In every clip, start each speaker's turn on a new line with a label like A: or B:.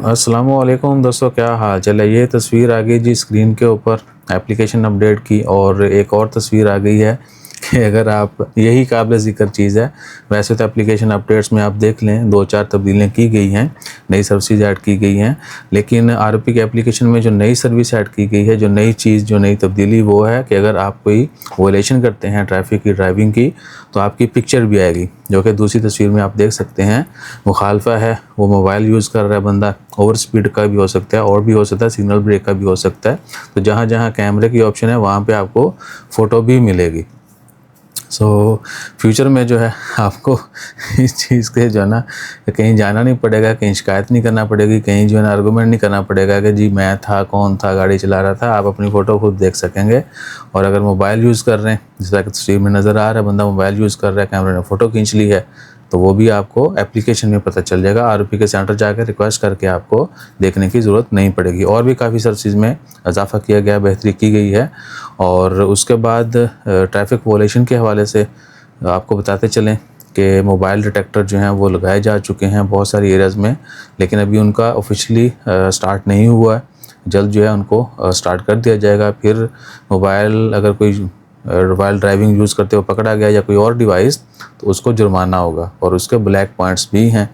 A: अस्सलामुअलैकुम दोस्तों, क्या हाल चाल है। ये तस्वीर आ गई जी स्क्रीन के ऊपर एप्लीकेशन अपडेट की, और एक और तस्वीर आ गई है कि अगर आप, यही काबिल ज़िक्र चीज़ है। वैसे तो एप्लीकेशन अपडेट्स में आप देख लें 2-4 तब्दीलियाँ की गई हैं, नई सर्विसेज ऐड की गई हैं, लेकिन आरओपी के एप्लीकेशन में जो नई सर्विस ऐड की गई है, जो नई चीज़, जो नई तब्दीली, वो है कि अगर आप कोई वोलेशन करते हैं ट्रैफिक की, ड्राइविंग की, तो आपकी पिक्चर भी आएगी, जो कि दूसरी तस्वीर में आप देख सकते हैं। मुखालफा है, वो मोबाइल यूज़ कर रहा है बंदा, ओवर स्पीड का भी हो सकता है, और भी हो सकता है सिग्नल ब्रेक का भी हो सकता है। तो जहाँ जहाँ कैमरे की ऑप्शन है वहाँ पे आपको फ़ोटो भी मिलेगी। फ्यूचर में जो है आपको इस चीज़ के जो है ना, कहीं जाना नहीं पड़ेगा, कहीं शिकायत नहीं करना पड़ेगी, कहीं जो है ना आर्गूमेंट नहीं करना पड़ेगा कि जी मैं था, कौन था, गाड़ी चला रहा था। आप अपनी फ़ोटो खुद देख सकेंगे। और अगर मोबाइल यूज़ कर रहे हैं, जैसा कि तस्वीर में नज़र आ रहा है, बंदा मोबाइल यूज़ कर रहा है, कैमरे ने फ़ोटो खींच ली है, तो वो भी आपको एप्लीकेशन में पता चल जाएगा। आरओपी के सेंटर जाकर रिक्वेस्ट करके आपको देखने की ज़रूरत नहीं पड़ेगी। और भी काफ़ी सर्विसेज में इजाफा किया गया, बेहतरी की गई है। और उसके बाद ट्रैफिक वोलेशन के हवाले से आपको बताते चलें कि मोबाइल डिटेक्टर जो हैं वो लगाए जा चुके हैं बहुत सारी एरियाज़ में, लेकिन अभी उनका ऑफिशियली स्टार्ट नहीं हुआ है। जल्द जो है उनको स्टार्ट कर दिया जाएगा। फिर मोबाइल, अगर कोई मोबाइल ड्राइविंग यूज़ करते हुए पकड़ा गया या कोई और डिवाइस, तो उसको जुर्माना होगा, और उसके ब्लैक पॉइंट्स भी हैं।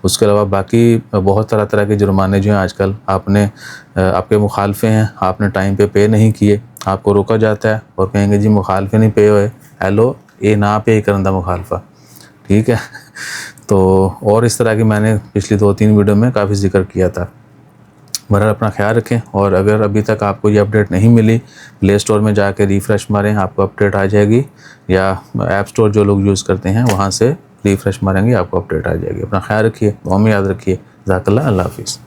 A: उसके अलावा बाकी बहुत तरह तरह के जुर्माने जो हैं आजकल, आपके मुखालफे हैं, आपने टाइम पे नहीं किए, आपको रोका जाता है और कहेंगे जी मुखालफे नहीं पे हुए। हेलो, ये ना पे करंदा मुखालफा, ठीक है। तो और इस तरह की मैंने पिछली 2-3 वीडियो में काफ़ी जिक्र किया था। बहरहाल अपना ख्याल रखें, और अगर अभी तक आपको ये अपडेट नहीं मिली, प्ले स्टोर में जाके रिफ़्रेश मारें, आपको अपडेट आ जाएगी, या ऐप स्टोर जो लोग यूज़ करते हैं वहाँ से रिफ़्रेश मारेंगे, आपको अपडेट आ जाएगी। अपना ख्याल रखिए, दुआ में याद रखिए। जज़ाकल्लाह, अल्लाह हाफ़िज़।